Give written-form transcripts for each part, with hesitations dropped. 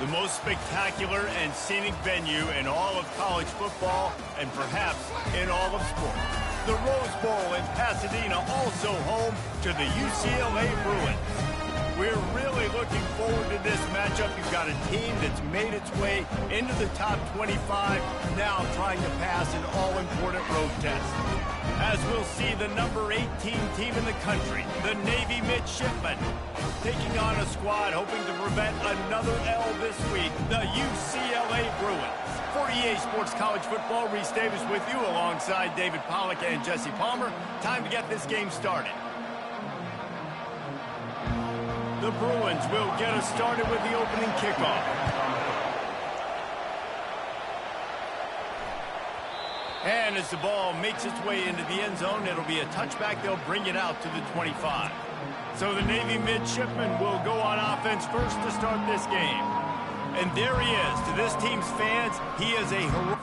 The most spectacular and scenic venue in all of college football and perhaps in all of sports. The Rose Bowl in Pasadena, also home to the UCLA Bruins. We're really looking forward to this matchup. You've got a team that's made its way into the top 25, now trying to pass an all-important road test. As we'll see the number 18 team in the country, the Navy Midshipmen, taking on a squad hoping to prevent another L this week, the UCLA Bruins. For EA Sports College Football, Reese Davis with you alongside David Pollack and Jesse Palmer. Time to get this game started. The Bruins will get us started with the opening kickoff. And as the ball makes its way into the end zone, it'll be a touchback. They'll bring it out to the 25. So the Navy Midshipmen will go on offense first to start this game. And there he is. To this team's fans, he is a heroic.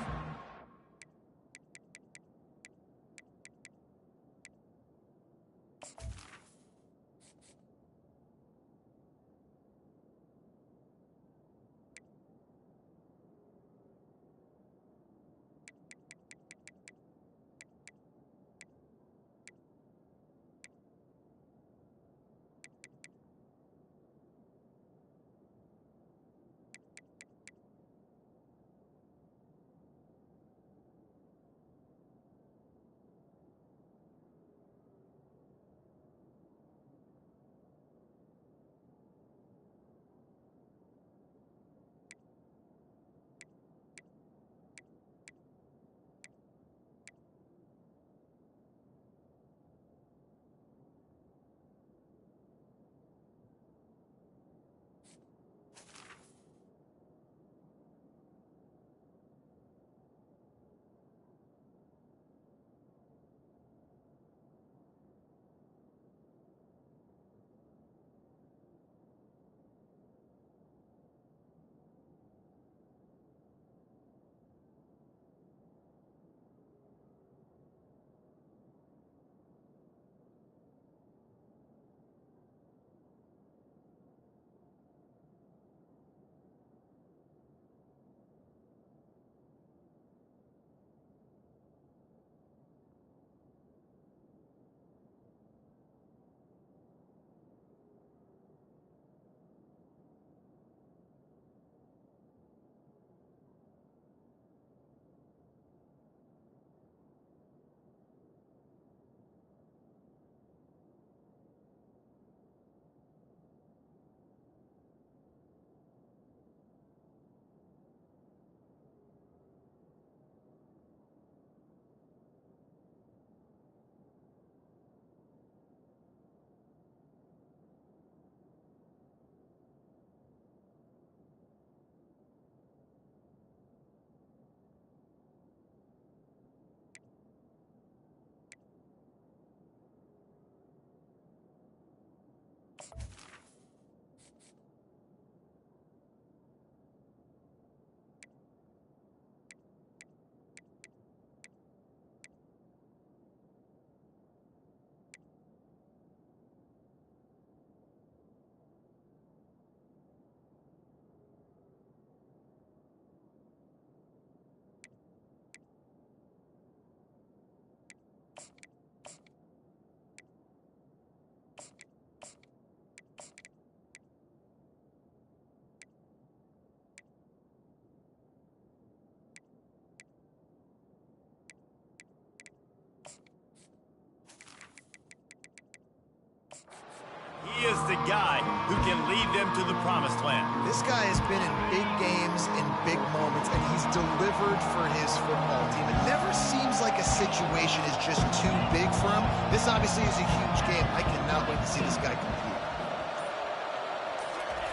He is the guy who can lead them to the promised land. This guy has been in big games and big moments, and he's delivered for his football team. It never seems like a situation is just too big for him. This obviously is a huge game. I cannot wait to see this guy compete.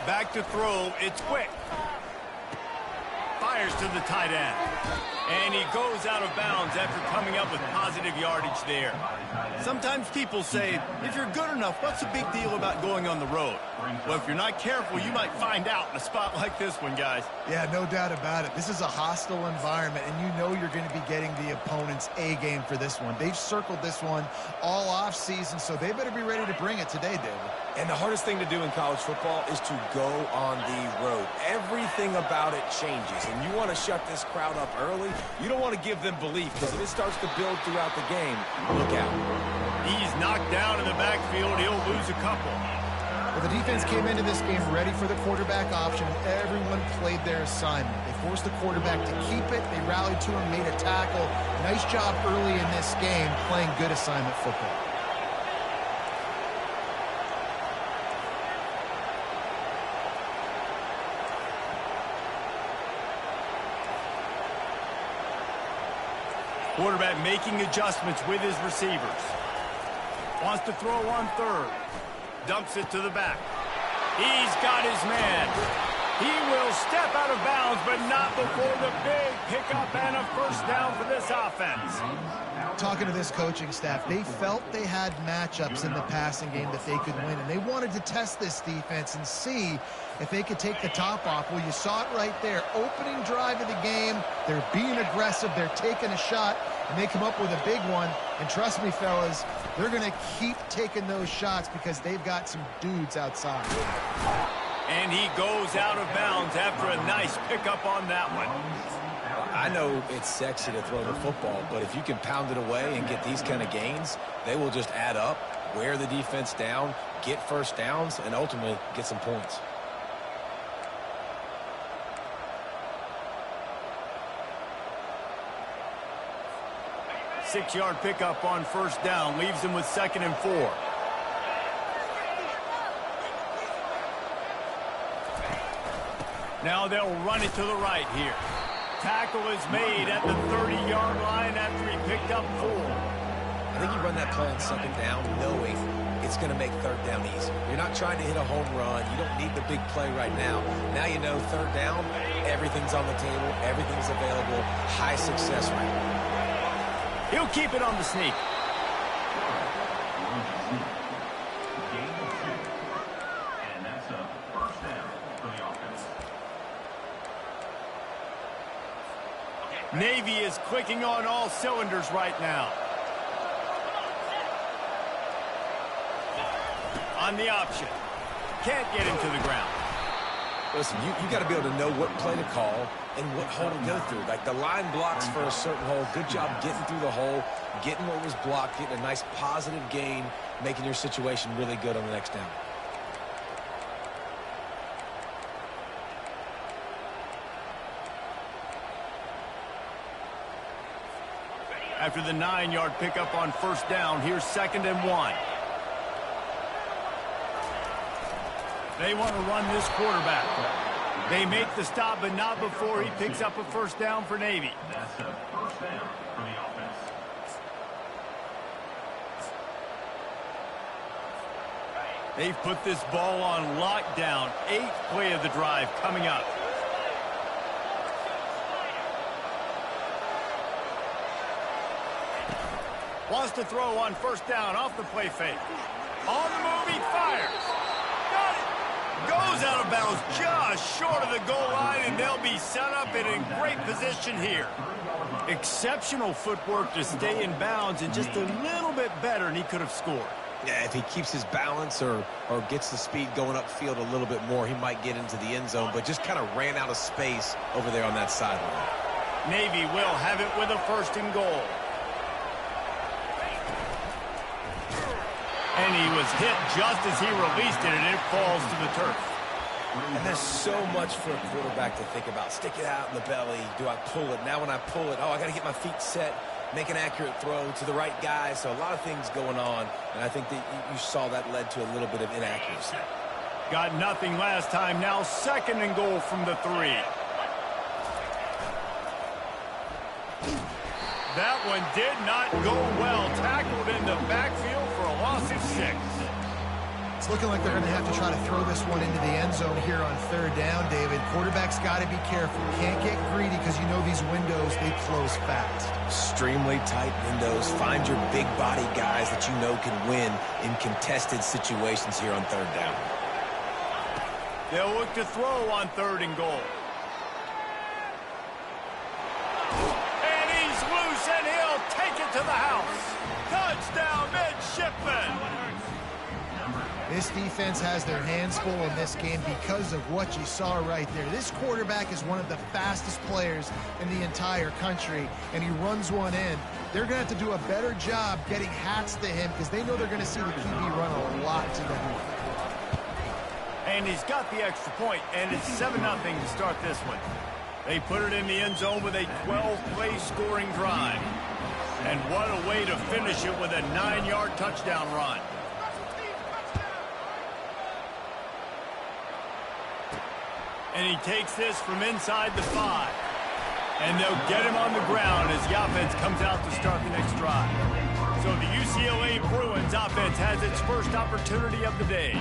Back to throw. It's quick. fires to the tight end. And he goes out of bounds after coming up with positive yardage there. Sometimes people say, if you're good enough, what's the big deal about going on the road? Well, if you're not careful, you might find out in a spot like this one, guys. Yeah, no doubt about it. This is a hostile environment, and you know you're going to be getting the opponent's A game for this one. They've circled this one all off season, so they better be ready to bring it today, David. And the hardest thing to do in college football is to go on the road. Everything about it changes, and you want to shut this crowd up early. You don't want to give them belief, because if it starts to build throughout the game, look out. He's knocked down in the backfield. He'll lose a couple. Well, the defense came into this game ready for the quarterback option. Everyone played their assignment. They forced the quarterback to keep it. They rallied to him, made a tackle. Nice job early in this game playing good assignment football. Quarterback making adjustments with his receivers. Wants to throw on third. Dumps it to the back. He's got his man. He will step out of bounds, but not before the big pickup and a first down for this offense. Talking to this coaching staff, they felt they had matchups in the passing game that they could win, and they wanted to test this defense and see if they could take the top off. Well, you saw it right there. Opening drive of the game, they're being aggressive, they're taking a shot, and they come up with a big one. And trust me, fellas, they're going to keep taking those shots because they've got some dudes outside. And he goes out of bounds after a nice pickup on that one. I know it's sexy to throw the football, but if you can pound it away and get these kind of gains, they will just add up, wear the defense down, get first downs, and ultimately get some points. Six-yard pickup on first down leaves him with 2nd and 4. Now they'll run it to the right here. Tackle is made at the 30-yard line after he picked up 4. I think you run that play on 2nd down knowing it's going to make 3rd down easy. You're not trying to hit a home run. You don't need the big play right now. Now you know 3rd down, everything's on the table, everything's available, high success rate. He'll keep it on the sneak. And that's a first down for the offense. Navy is clicking on all cylinders right now. On the option. Can't get him to the ground. Listen, you got to be able to know what play to call and what hole to go through. Like the line blocks for a certain hole. Good job getting through the hole, getting what was blocked, getting a nice positive gain, making your situation really good on the next down. After the 9-yard pickup on first down, here's 2nd and 1. They want to run this quarterback. They make the stop, but not before he picks up a first down for Navy. That's a first down for the offense. They've put this ball on lockdown. 8th play of the drive coming up. Wants to throw on first down off the play fake. On the move, he fires. Got it. Goes out of bounds just short of the goal line, and they'll be set up and in great position here. Exceptional footwork to stay in bounds, and just a little bit better, and he could have scored. Yeah, if he keeps his balance or gets the speed going upfield a little bit more, he might get into the end zone, but just kind of ran out of space over there on that sideline. Navy will have it with a 1st and goal. And he was hit just as he released it, and it falls to the turf. And there's so much for a quarterback to think about. Stick it out in the belly. Do I pull it? Now when I pull it, I got to get my feet set, make an accurate throw to the right guy. So a lot of things going on, and I think that you saw that led to a little bit of inaccuracy. Got nothing last time. Now 2nd and goal from the 3. That one did not go well. Tackled in the backfield for a loss of 6. It's looking like they're going to have to try to throw this one into the end zone here on third down, David. Quarterback's got to be careful. Can't get greedy because you know these windows, they close fast. Extremely tight windows. Find your big body guys that you know can win in contested situations here on third down. They'll look to throw on 3rd and goal. And he's loose, and he'll take it to the house. Touchdown, midshipman. This defense has their hands full in this game because of what you saw right there. This quarterback is one of the fastest players in the entire country, and he runs one in. They're going to have to do a better job getting hats to him because they know they're going to see the QB run a lot to the hoop. And he's got the extra point, and it's 7-0 to start this one. They put it in the end zone with a 12-play scoring drive. And what a way to finish it with a 9-yard touchdown run. And he takes this from inside the 5. And they'll get him on the ground as the offense comes out to start the next drive. So the UCLA Bruins offense has its first opportunity of the day.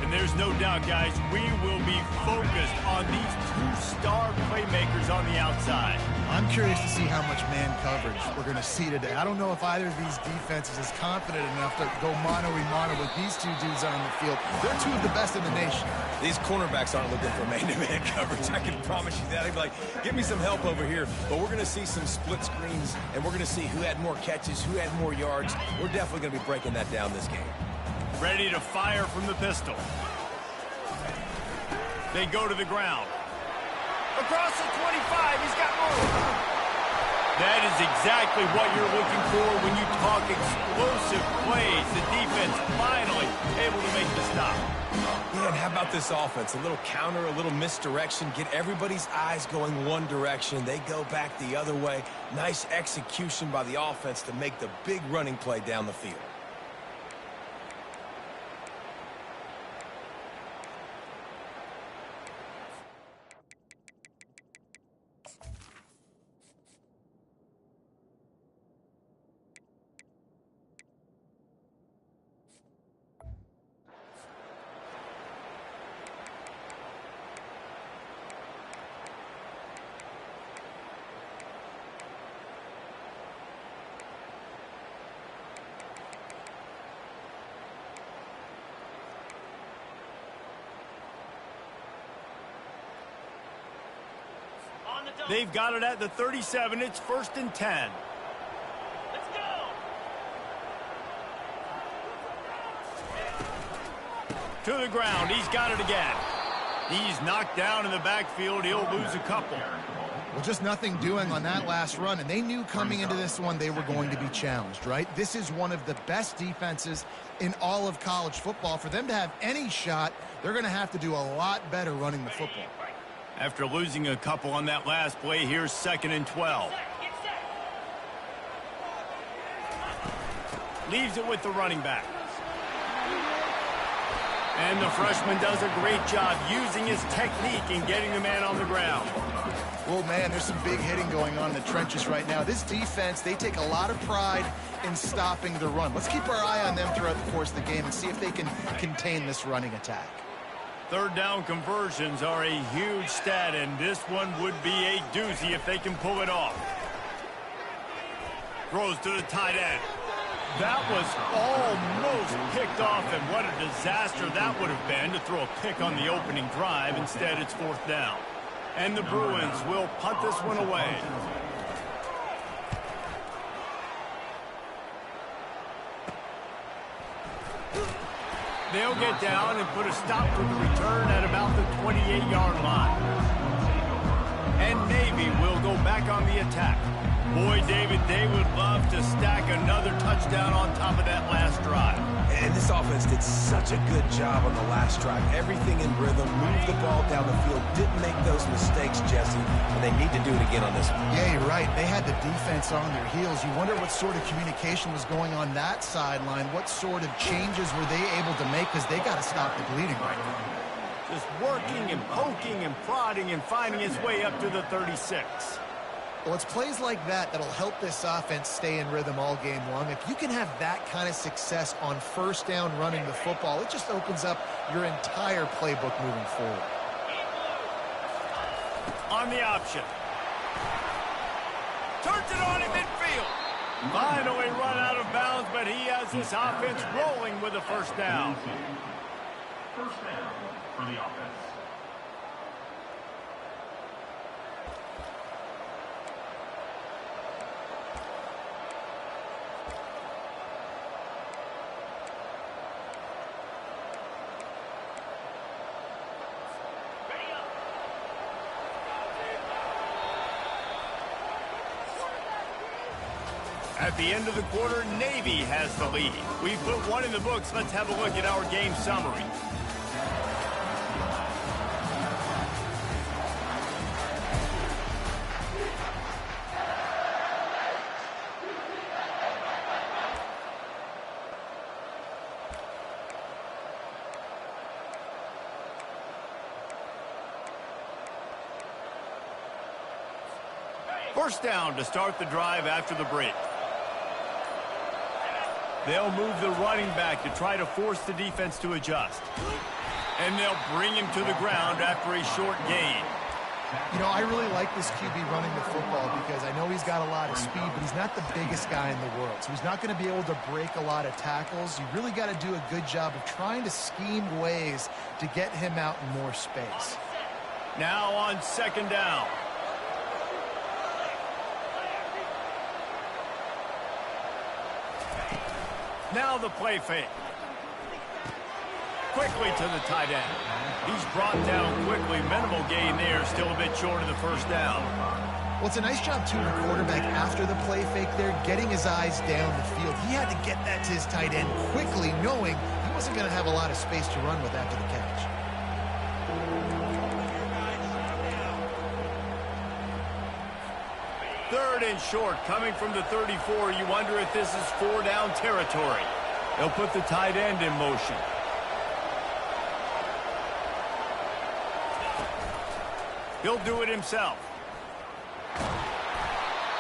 And there's no doubt, guys, we will be focused on these 2 star playmakers on the outside. I'm curious to see how much man coverage we're going to see today. I don't know if either of these defenses is confident enough to go mano-a-mano with these 2 dudes on the field. They're 2 of the best in the nation. These cornerbacks aren't looking for man-to-man coverage. I can promise you that. They'd be like, give me some help over here. But we're going to see some split screens, and we're going to see who had more catches, who had more yards. We're definitely going to be breaking that down this game. Ready to fire from the pistol. They go to the ground. Across the 25, he's got more. That is exactly what you're looking for when you talk explosive plays. The defense finally able to make the stop. Yeah, and how about this offense? A little counter, a little misdirection. Get everybody's eyes going one direction. They go back the other way. Nice execution by the offense to make the big running play down the field. They've got it at the 37. It's 1st and 10. Let's go. To the ground. He's got it again. He's knocked down in the backfield. He'll lose a couple. Well, just nothing doing on that last run, and they knew coming into this one they were going to be challenged, right? This is one of the best defenses in all of college football. For them to have any shot, they're going to have to do a lot better running the football. After losing a couple on that last play, here's 2nd and 12. Leaves it with the running back. And the freshman does a great job using his technique and getting the man on the ground. Well, man, there's some big hitting going on in the trenches right now. This defense, they take a lot of pride in stopping the run. Let's keep our eye on them throughout the course of the game and see if they can contain this running attack. 3rd down conversions are a huge stat, and this one would be a doozy if they can pull it off. Throws to the tight end. That was almost picked off, and what a disaster that would have been to throw a pick on the opening drive. Instead, it's 4th down. And the Bruins will punt this one away. They'll get down and put a stop to the return at about the 28-yard line. And Navy will go back on the attack. Boy, David, they would love to stack another touchdown on top of that last drive. And this offense did such a good job on the last drive. Everything in rhythm, moved the ball down the field, didn't make those mistakes, Jesse, and they need to do it again on this one. Yeah, you're right. They had the defense on their heels. You wonder what sort of communication was going on that sideline. What sort of changes were they able to make, because they got to stop the bleeding right now. Just working and poking and prodding and finding his way up to the 36. Well, it's plays like that that'll help this offense stay in rhythm all game long. If you can have that kind of success on first down running the football, it just opens up your entire playbook moving forward. On the option. Turns it on in midfield. Finally run out of bounds, but he has this offense rolling with a first down. First down for the offense. At the end of the quarter, Navy has the lead. We've put one in the books. Let's have a look at our game summary. First down to start the drive after the break. They'll move the running back to try to force the defense to adjust. And they'll bring him to the ground after a short gain. You know, I really like this QB running the football because I know he's got a lot of speed, but he's not the biggest guy in the world. So he's not going to be able to break a lot of tackles. You really got to do a good job of trying to scheme ways to get him out in more space. Now on second down. Now the play fake. Quickly to the tight end. He's brought down quickly. Minimal gain there. Still a bit short of the first down. Well, it's a nice job, too, the quarterback after the play fake there, getting his eyes down the field. He had to get that to his tight end quickly, knowing he wasn't going to have a lot of space to run with after the catch. Third and short, coming from the 34. You wonder if this is four-down territory. They'll put the tight end in motion. He'll do it himself.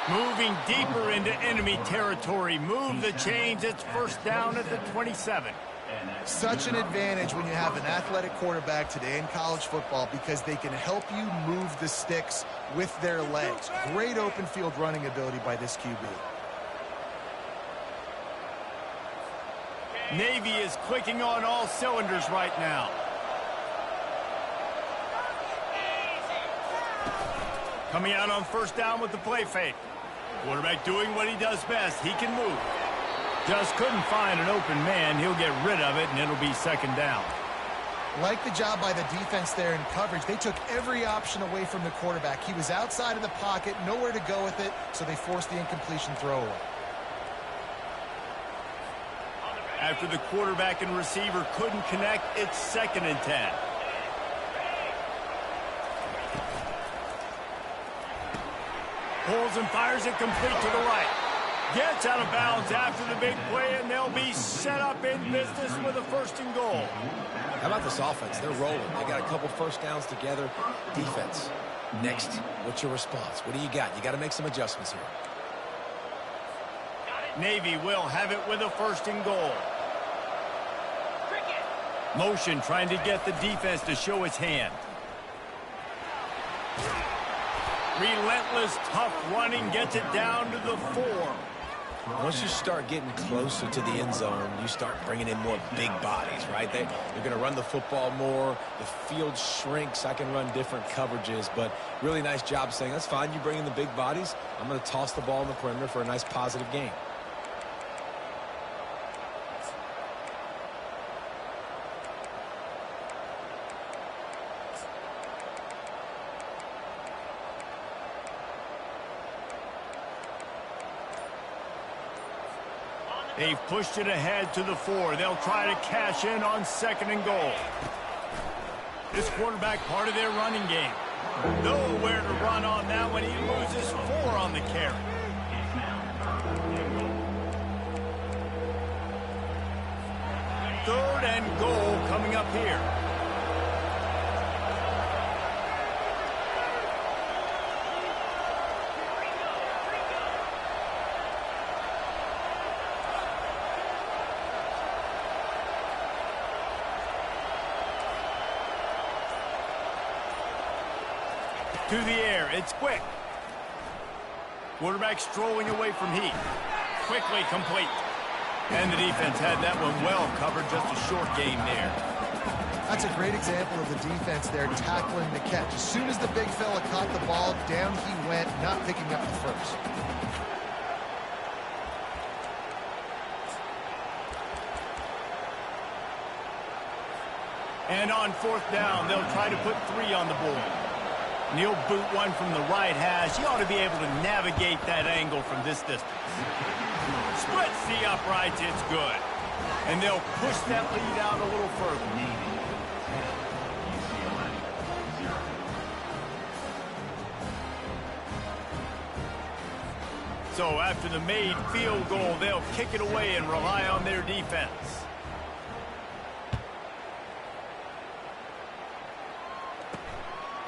Moving deeper into enemy territory. Move the chains. It's first down at the 27. Such an advantage when you have an athletic quarterback today in college football because they can help you move the sticks with their legs. Great open field running ability by this QB. Navy is clicking on all cylinders right now. Coming out on first down with the play fake. Quarterback doing what he does best. He can move. Just couldn't find an open man. He'll get rid of it, and it'll be second down. Like the job by the defense there in coverage. They took every option away from the quarterback. He was outside of the pocket, nowhere to go with it, so they forced the incompletion throwaway. After the quarterback and receiver couldn't connect, it's second and 10. Pulls and fires it complete to the right. Gets out of bounds after the big play, and they'll be set up in business with a first and goal. How about this offense? They're rolling. They got a couple first downs together. Defense. Next, what's your response? What do you got? You got to make some adjustments here. Navy will have it with a first and goal. Motion trying to get the defense to show its hand. Relentless, tough running gets it down to the 4. Once you start getting closer to the end zone, you start bringing in more big bodies, right? You're going to run the football more. The field shrinks. I can run different coverages, but really nice job saying, that's fine. You bring in the big bodies. I'm going to toss the ball in the perimeter for a nice positive gain. They've pushed it ahead to the 4. They'll try to cash in on second and goal. This quarterback part of their running game. Nowhere to run on that one. He loses 4 on the carry. Third and goal coming up here. To the air, it's quick. Quarterback strolling away from heat. Quickly complete. And the defense had that one well covered, just a short game there. That's a great example of the defense there tackling the catch. As soon as the big fella caught the ball, down he went, not picking up the first. And on fourth down, they'll try to put 3 on the board. He'll boot one from the right hash. He ought to be able to navigate that angle from this distance. Splits the uprights, it's good. And they'll push that lead out a little further. So after the made field goal, they'll kick it away and rely on their defense.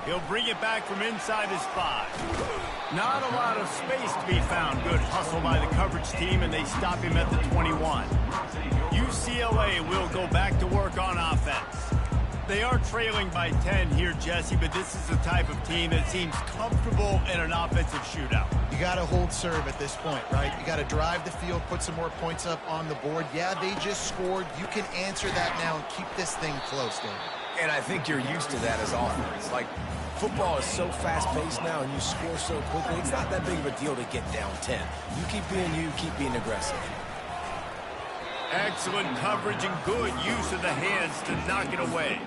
He'll bring it back from inside his 5. Not a lot of space to be found. Good hustle by the coverage team, and they stop him at the 21. UCLA will go back to work on offense. They are trailing by 10 here, Jesse, but this is the type of team that seems comfortable in an offensive shootout. You got to hold serve at this point, right? You got to drive the field, put some more points up on the board. Yeah, they just scored. You can answer that now and keep this thing close, David. And I think you're used to that as offense. Like, football is so fast-paced now and you score so quickly, it's not that big of a deal to get down 10. You keep being aggressive. Excellent coverage and good use of the hands to knock it away.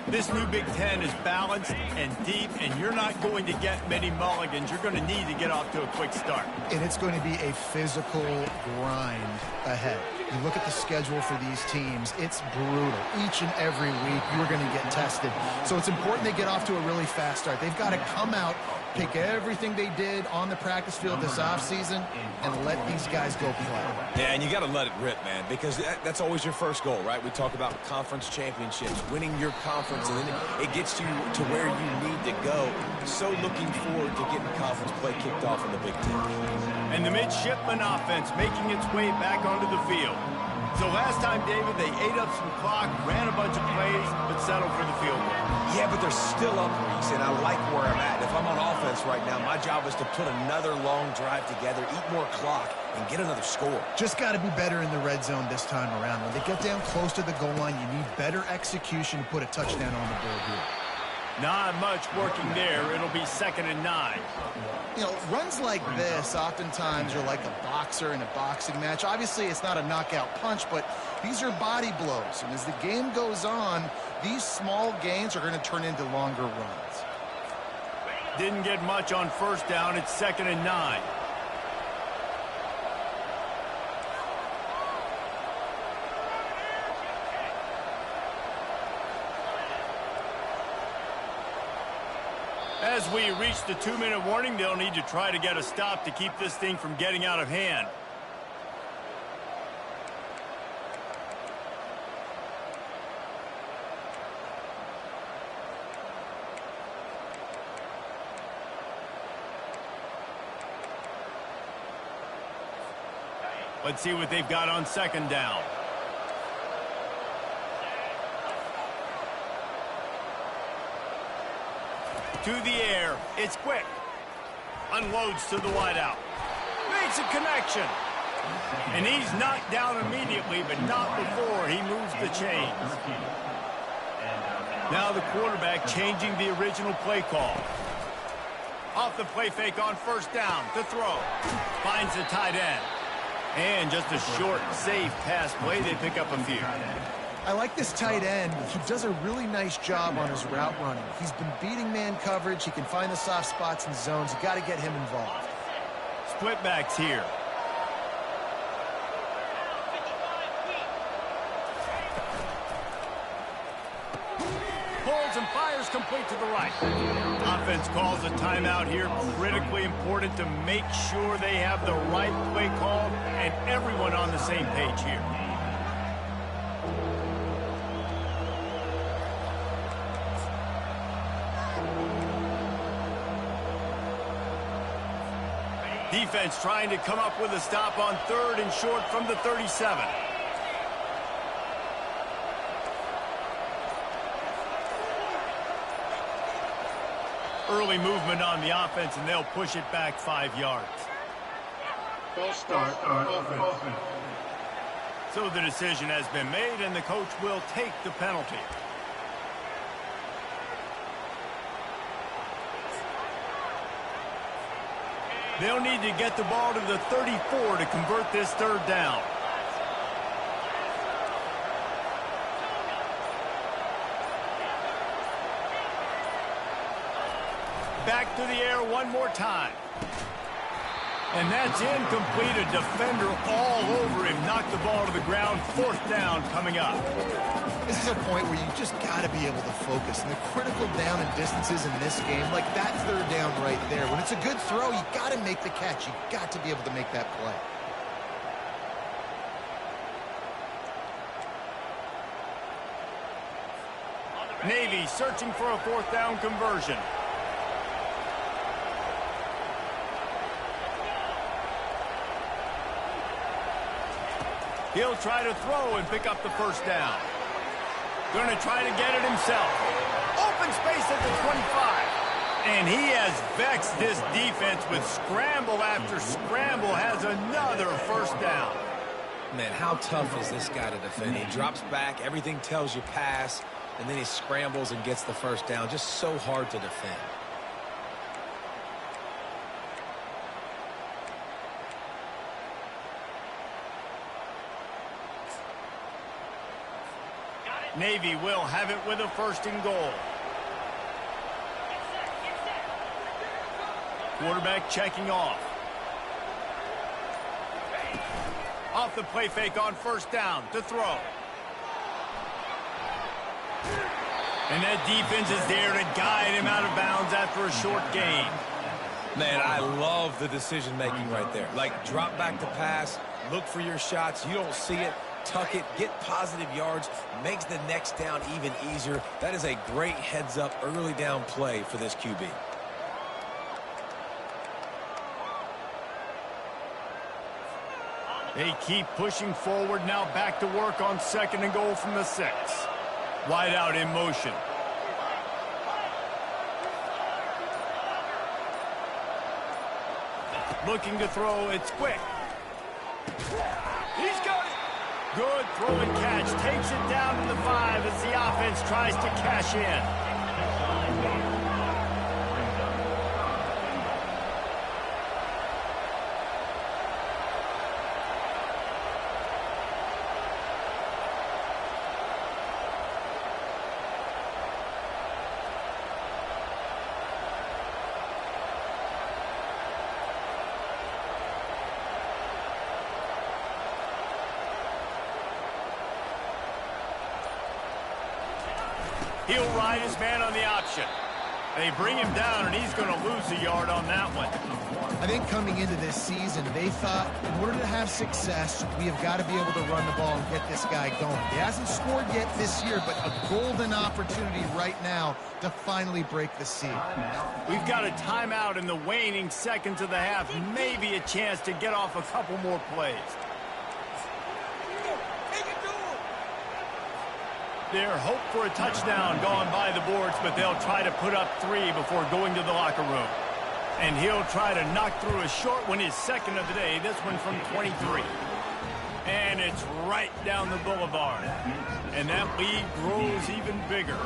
This new Big Ten is balanced and deep, and you're not going to get many mulligans. You're going to need to get off to a quick start. And it's going to be a physical grind ahead. You look at the schedule for these teams, it's brutal. Each and every week, you're going to get tested. So it's important they get off to a really fast start. They've got to come out, take everything they did on the practice field this offseason, and let these guys go play. Yeah, and you got to let it rip, man, because that's always your first goal, right? We talk about conference championships, winning your conference, and then it gets you to where you need to go. So looking forward to getting conference play kicked off in the Big Ten. And the midshipman offense making its way back onto the field. So last time, David, they ate up some clock, ran a bunch of plays, but settled for the field goal. Yeah, but they're still up, Reese, and I like where I'm at. If I'm on offense right now, my job is to put another long drive together, eat more clock, and get another score. Just got to be better in the red zone this time around. When they get down close to the goal line, you need better execution to put a touchdown on the board here. Not much working there. It'll be 2nd and 9. You know, runs like this oftentimes are like a boxer in a boxing match. Obviously, it's not a knockout punch, but these are body blows. And as the game goes on, these small gains are going to turn into longer runs. Didn't get much on first down. It's 2nd and 9. As we reach the 2-minute warning, they'll need to try to get a stop to keep this thing from getting out of hand. Let's see what they've got on 2nd down. To the air, it's quick. Unloads to the wideout. Makes a connection. And he's knocked down immediately, but not before he moves the chains. Now the quarterback changing the original play call. Off the play fake on first down, to throw. Finds the tight end. And just a short, safe pass play, they pick up a few. I like this tight end. He does a really nice job on his route running. He's been beating man coverage. He can find the soft spots and zones. You got to get him involved. Split backs here. Pulls and fires complete to the right. Offense calls a timeout here. Critically important to make sure they have the right play call and everyone on the same page here. Defense trying to come up with a stop on 3rd and short from the 37. early movement on the offense, and they'll push it back 5 yards. False start offense. So the decision has been made, and the coach will take the penalty. They'll need to get the ball to the 34 to convert this third down. Back to the air one more time. And that's incomplete. A defender all over him. Knocked the ball to the ground. Fourth down coming up. This is a point where you just got to be able to focus. And the critical down and distances in this game, like that third down right there. When it's a good throw, you got to make the catch. You got to be able to make that play. Navy searching for a fourth down conversion. He'll try to throw and pick up the first down. Going to try to get it himself. Open space at the 25. And he has vexed this defense with scramble after scramble. Has another first down. Man, how tough is this guy to defend? He drops back, everything tells you pass, and then he scrambles and gets the first down. Just so hard to defend. Navy will have it with a first and goal. Quarterback checking off. Off the play fake on first down to throw. And that defense is there to guide him out of bounds after a short gain. Man, I love the decision-making right there. Like, drop back to pass, look for your shots. You don't see it. Tuck it, get positive yards, makes the next down even easier. That is a great heads-up early down play for this QB. They keep pushing forward, now back to work on second and goal from the 6. Wide out in motion. Looking to throw, it's quick. He's got it. Good throw and catch. Takes it down to the 5 as the offense tries to cash in. He'll ride his man on the option. They bring him down, and he's going to lose a yard on that one. I think coming into this season, they thought in order to have success, we have got to be able to run the ball and get this guy going. He hasn't scored yet this year, but a golden opportunity right now to finally break the seal. We've got a timeout in the waning seconds of the half. Maybe a chance to get off a couple more plays. Their hope for a touchdown gone by the boards, but they'll try to put up 3 before going to the locker room. And he'll try to knock through a short one, his second of the day, this one from 23. And it's right down the boulevard. And that lead grows even bigger.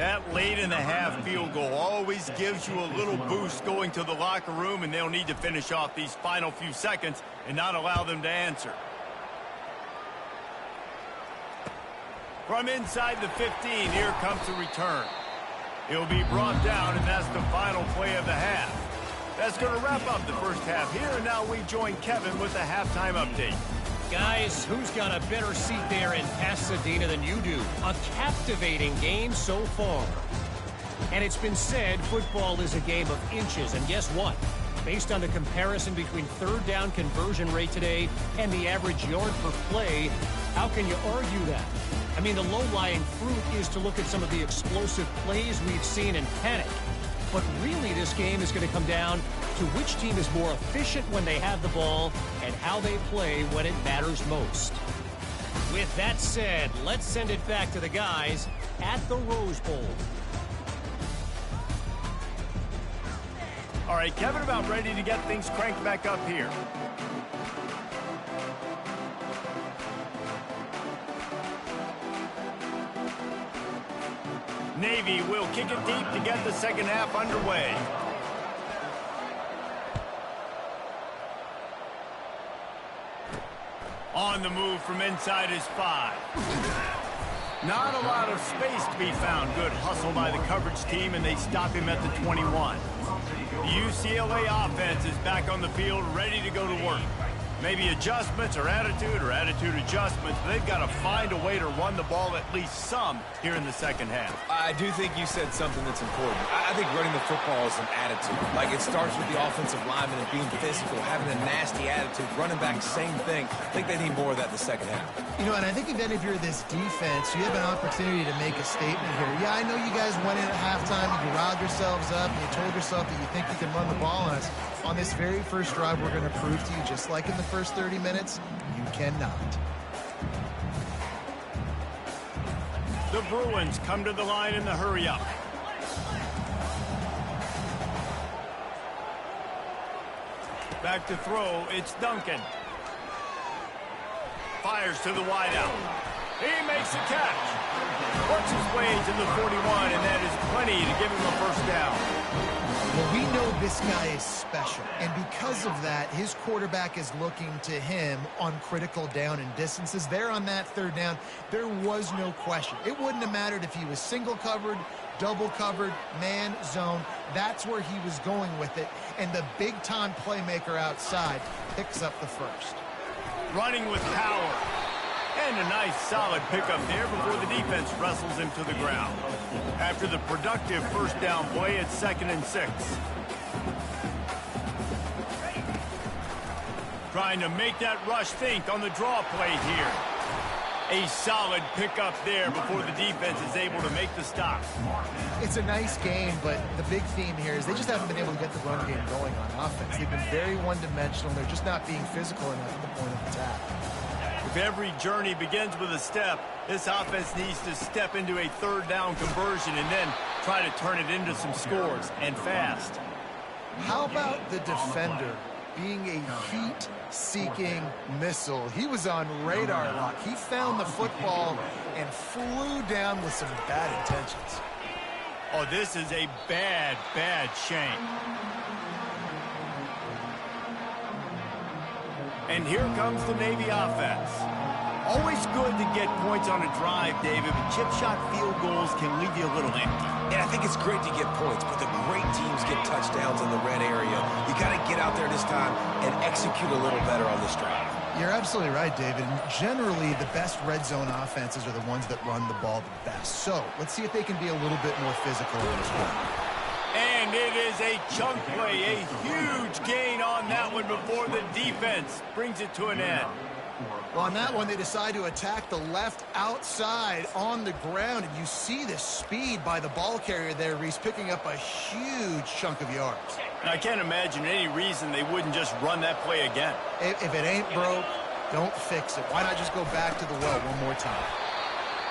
That late in the half field goal always gives you a little boost going to the locker room, and they'll need to finish off these final few seconds and not allow them to answer. From inside the 15, here comes the return. He'll be brought down, and that's the final play of the half. That's going to wrap up the first half here, and now we join Kevin with the halftime update. Guys, who's got a better seat there in Pasadena than you do? A captivating game so far. And it's been said football is a game of inches, and guess what? Based on the comparison between third down conversion rate today and the average yard per play, how can you argue that? I mean, the low-lying fruit is to look at some of the explosive plays we've seen in panic. But really, this game is going to come down to which team is more efficient when they have the ball and how they play when it matters most. With that said, let's send it back to the guys at the Rose Bowl. All right, Kevin, about ready to get things cranked back up here. Navy will kick it deep to get the second half underway. On the move from inside his 5. Not a lot of space to be found. Good hustle by the coverage team, and they stop him at the 21. The UCLA offense is back on the field, ready to go to work. Maybe adjustments or attitude adjustments. They've got to find a way to run the ball at least some here in the second half. I do think you said something that's important. I think running the football is an attitude. Like, it starts with the offensive lineman and being physical, having a nasty attitude. Running back, same thing. I think they need more of that in the second half. You know, and I think even if you're this defense, you have an opportunity to make a statement here. Yeah, I know you guys went in at halftime, you riled yourselves up, and you told yourself that you think you can run the ball on us. On this very first drive, we're going to prove to you, just like in the first 30 minutes, you cannot. The Bruins come to the line in the hurry-up. Back to throw, it's Duncan. Fires to the wideout. He makes a catch. Works his way to the 41, and that is plenty to give him a first down. Well, we know this guy is special, and because of that, his quarterback is looking to him on critical down and distances. There on that third down, there was no question. It wouldn't have mattered if he was single covered, double covered, man, zone. That's where he was going with it, and the big-time playmaker outside picks up the first. Running with power. And a nice solid pickup there before the defense wrestles him to the ground. After the productive first down play, it's 2nd and 6. Trying to make that rush think on the draw play here. A solid pickup there before the defense is able to make the stop. It's a nice game, but the big theme here is they just haven't been able to get the run game going on offense. They've been very one-dimensional. They're just not being physical enough at the point of attack. If every journey begins with a step, this offense needs to step into a third down conversion and then try to turn it into some scores, and fast. How about the defender being a heat-seeking missile? He was on radar lock. He found the football and flew down with some bad intentions. Oh, this is a bad, bad shame. And here comes the Navy offense. Always good to get points on a drive, David, but chip shot field goals can leave you a little empty. And I think it's great to get points, but the great teams get touchdowns in the red area. You got to get out there this time and execute a little better on this drive. You're absolutely right, David. And generally, the best red zone offenses are the ones that run the ball the best. So let's see if they can be a little bit more physical in this one. And it is a chunk play, a huge gain on that one before the defense brings it to an end. Well, on that one, they decide to attack the left outside on the ground, and you see the speed by the ball carrier there, Reese, picking up a huge chunk of yards. And I can't imagine any reason they wouldn't just run that play again. If it ain't broke, don't fix it. Why not just go back to the well one more time?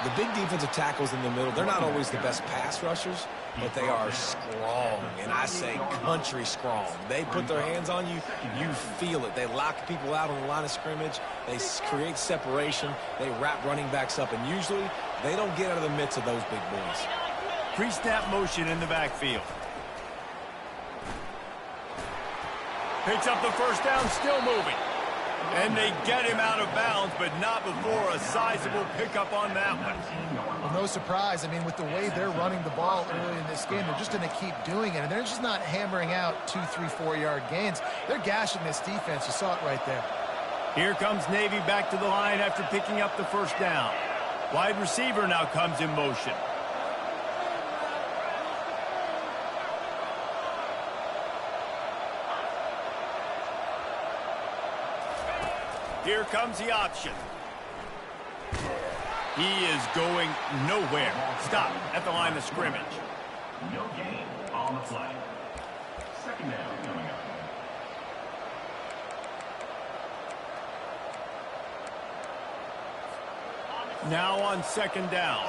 The big defensive tackles in the middle, they're not always the best pass rushers, but they are strong, and I say country strong. They put their hands on you, you feel it. They lock people out on the line of scrimmage. They create separation. They wrap running backs up, and usually they don't get out of the midst of those big boys. pre-snap motion in the backfield. Picks up the first down, still moving. And they get him out of bounds, but not before a sizable pickup on that one. Well, no surprise. I mean, with the way they're running the ball early in this game, they're just going to keep doing it. And they're just not hammering out 2, 3, 4-yard gains. They're gashing this defense. You saw it right there. Here comes Navy back to the line after picking up the first down. Wide receiver now comes in motion. Here comes the option. He is going nowhere. Stop at the line of scrimmage. No gain on the play. Second down coming up. Now on second down.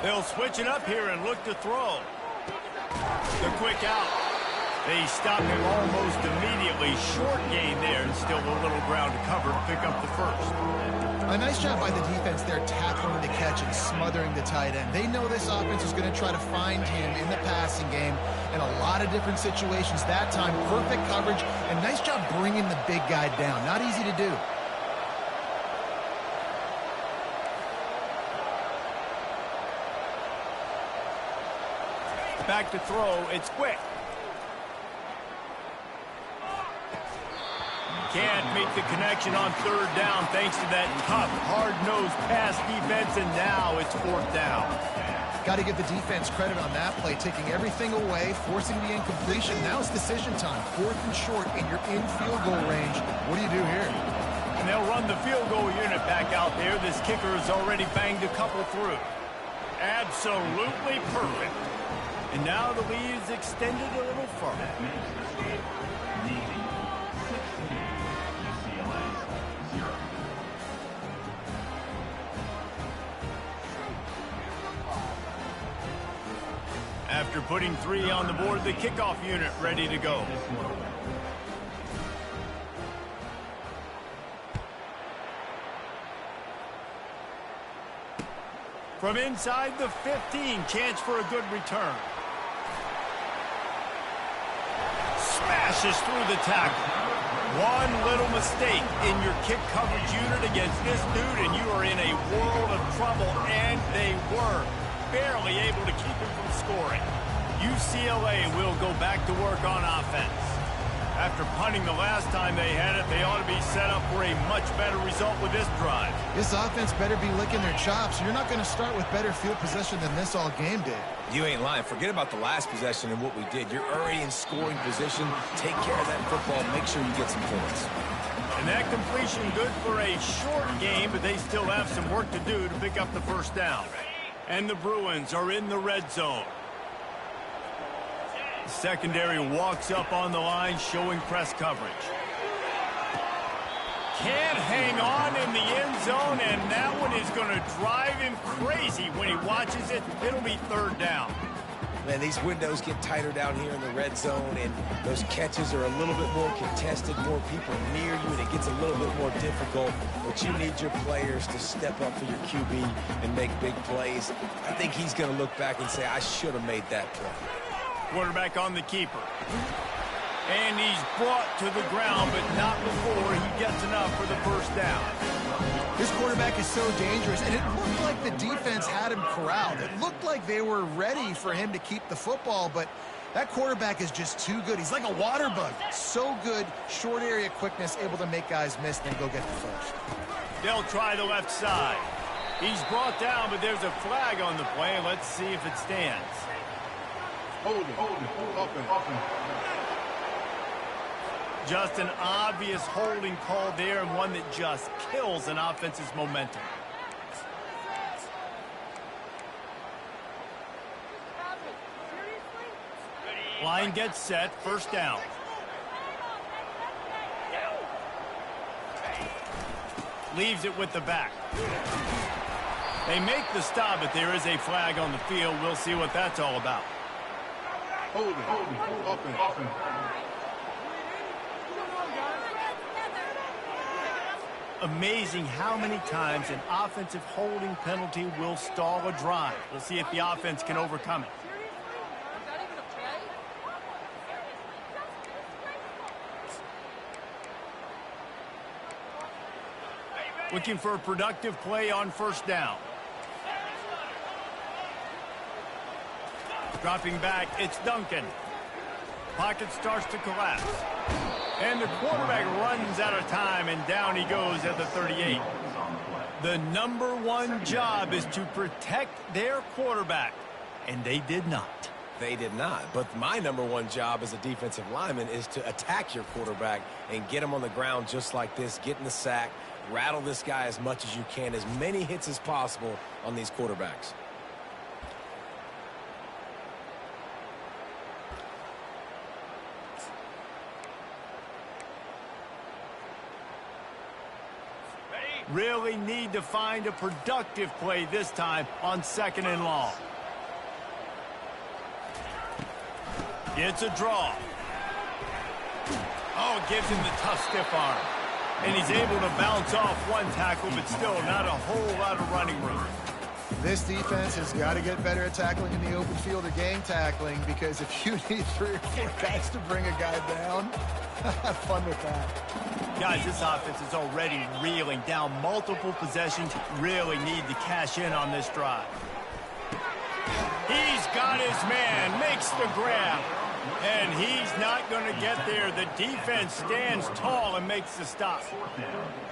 They'll switch it up here and look to throw. The quick out. They stop him almost immediately. Short gain there and still a little ground to cover to pick up the first. A nice job by the defense there tackling the catch and smothering the tight end. They know this offense is going to try to find him in the passing game in a lot of different situations. That time, perfect coverage and nice job bringing the big guy down. Not easy to do. Back to throw. It's quick. Can't make the connection on third down thanks to that tough, hard-nosed pass defense, and now it's fourth down. Got to give the defense credit on that play, taking everything away, forcing the incompletion. Now it's decision time. Fourth and short, and you're in field goal range. What do you do here? And they'll run the field goal unit back out there. This kicker has already banged a couple through. Absolutely perfect. And now the lead is extended a little further. After putting 3 on the board, the kickoff unit ready to go. From inside the 15, chance for a good return. Smashes through the tackle. One little mistake in your kick coverage unit against this dude, and you are in a world of trouble, and they were barely able to keep him from scoring. UCLA will go back to work on offense. After punting the last time they had it, they ought to be set up for a much better result with this drive. This offense better be licking their chops. You're not going to start with better field possession than this all game did. You ain't lying. Forget about the last possession and what we did. You're already in scoring position. Take care of that football. Make sure you get some points. And that completion good for a short game, but they still have some work to do to pick up the first down. And the Bruins are in the red zone. Secondary walks up on the line, showing press coverage. Can't hang on in the end zone, and that one is going to drive him crazy when he watches it. It'll be third down. Man, these windows get tighter down here in the red zone, and those catches are a little bit more contested, more people near you, and it gets a little bit more difficult. But you need your players to step up for your QB and make big plays. I think he's going to look back and say, I should have made that play. Quarterback on the keeper. And he's brought to the ground, but not before he gets enough for the first down. This quarterback is so dangerous, and it looked like the defense had him corralled. It looked like they were ready for him to keep the football, but that quarterback is just too good. He's like a water bug. So good, short area quickness, able to make guys miss, then go get the first. They'll try the left side. He's brought down, but there's a flag on the play. Let's see if it stands. Hold it. Just an obvious holding call there, and one that just kills an offense's momentum. Line gets set, first down. Leaves it with the back. They make the stop, but there is a flag on the field. We'll see what that's all about. Hold it. Amazing how many times an offensive holding penalty will stall a drive. We'll see if the offense can overcome it. Looking for a productive play on first down. Dropping back, it's Duncan. Pocket starts to collapse. And the quarterback runs out of time, and down he goes at the 38. The number one job is to protect their quarterback, and they did not. They did not. But my number one job as a defensive lineman is to attack your quarterback and get him on the ground just like this, get in the sack, rattle this guy as much as you can, as many hits as possible on these quarterbacks. Really need to find a productive play this time on 2nd and long. It's a draw. Oh, gives him the tough stiff arm. And he's able to bounce off one tackle, but still not a whole lot of running room. This defense has got to get better at tackling in the open field or gang tackling, because if you need 3 or 4 guys to bring a guy down, have fun with that. Guys, this offense is already reeling down multiple possessions. Really need to cash in on this drive. He's got his man, makes the grab, and he's not going to get there. The defense stands tall and makes the stop.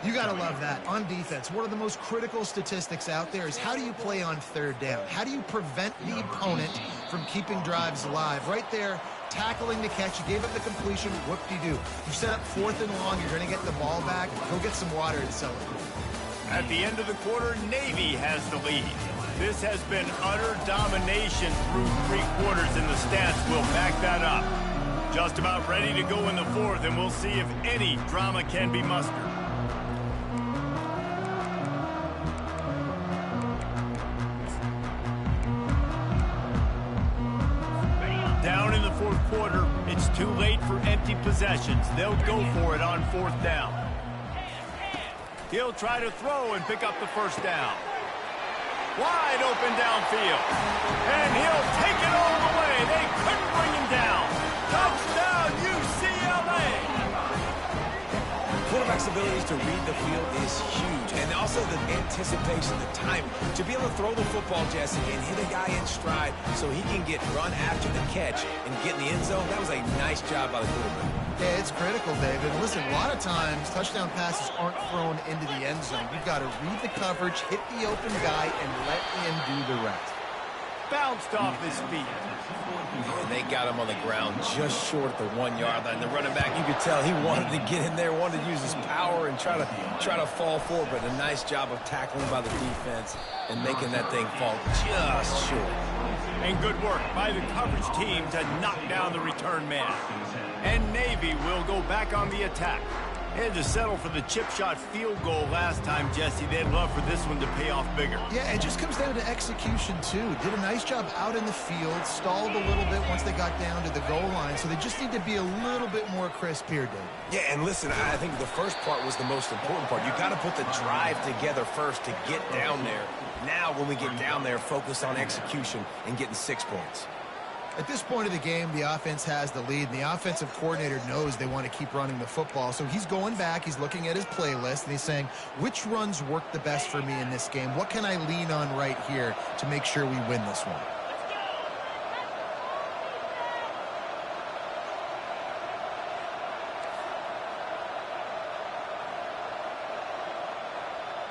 You got to love that. On defense, one of the most critical statistics out there is how do you play on 3rd down? How do you prevent the opponent from keeping drives alive? Right there, tackling the catch, you gave up the completion, what do? You set up 4th and long, you're going to get the ball back, go get some water and celebrate. At the end of the quarter, Navy has the lead. This has been utter domination through 3 quarters, and the stats will back that up. Just about ready to go in the 4th, and we'll see if any drama can be mustered. Down in the 4th quarter, it's too late for empty possessions. They'll go for it on 4th down. He'll try to throw and pick up the first down. Wide open downfield. And he'll take it all the way. They couldn't bring him down. Touchdown, UCLA! Quarterback's abilities to read the field is huge. And also the anticipation, the timing. To be able to throw the football, Jesse, and hit a guy in stride so he can get run after the catch and get in the end zone, that was a nice job by the quarterback. Yeah, it's critical, David. Listen, a lot of times, touchdown passes aren't thrown into the end zone. You've got to read the coverage, hit the open guy, and let him do the rest. Bounced off his feet. And they got him on the ground just short at the 1-yard line. The running back, you could tell he wanted to get in there, wanted to use his power and try to fall forward, but a nice job of tackling by the defense and making that thing fall just short. And good work by the coverage team to knock down the return man. And Navy will go back on the attack. Had to settle for the chip shot field goal last time, Jesse. They'd love for this one to pay off bigger. Yeah, it just comes down to execution, too. Did a nice job out in the field, stalled a little bit once they got down to the goal line, so they just need to be a little bit more crisp here, Dave. Yeah, and listen, I think the first part was the most important part. You got to put the drive together first to get down there. Now, when we get down there, focus on execution and getting 6 points. At this point of the game, the offense has the lead, and the offensive coordinator knows they want to keep running the football. So he's going back, he's looking at his playlist, and he's saying, which runs work the best for me in this game? What can I lean on right here to make sure we win this one?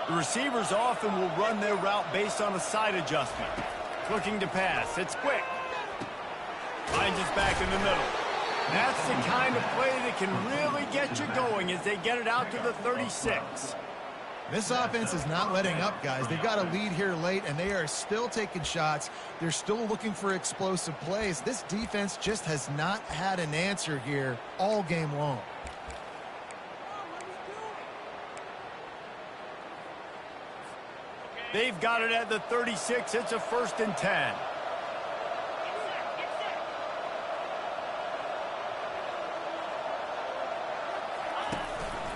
The receivers often will run their route based on a side adjustment. Looking to pass, it's quick. Finds his back in the middle. That's the kind of play that can really get you going as they get it out to the 36. This offense is not letting up, guys. They've got a lead here late, and they are still taking shots. They're still looking for explosive plays. This defense just has not had an answer here all game long. They've got it at the 36. It's a 1st and 10.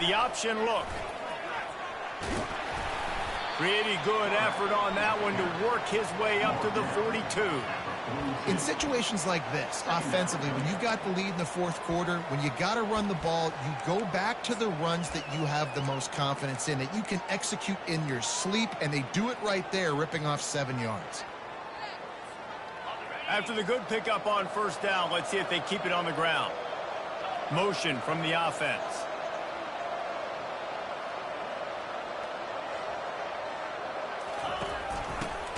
The option look. Pretty good effort on that one to work his way up to the 42. In situations like this, offensively, when you've got the lead in the fourth quarter, when you got to run the ball, you go back to the runs that you have the most confidence in, that you can execute in your sleep, and they do it right there, ripping off 7 yards. After the good pickup on first down, let's see if they keep it on the ground. Motion from the offense.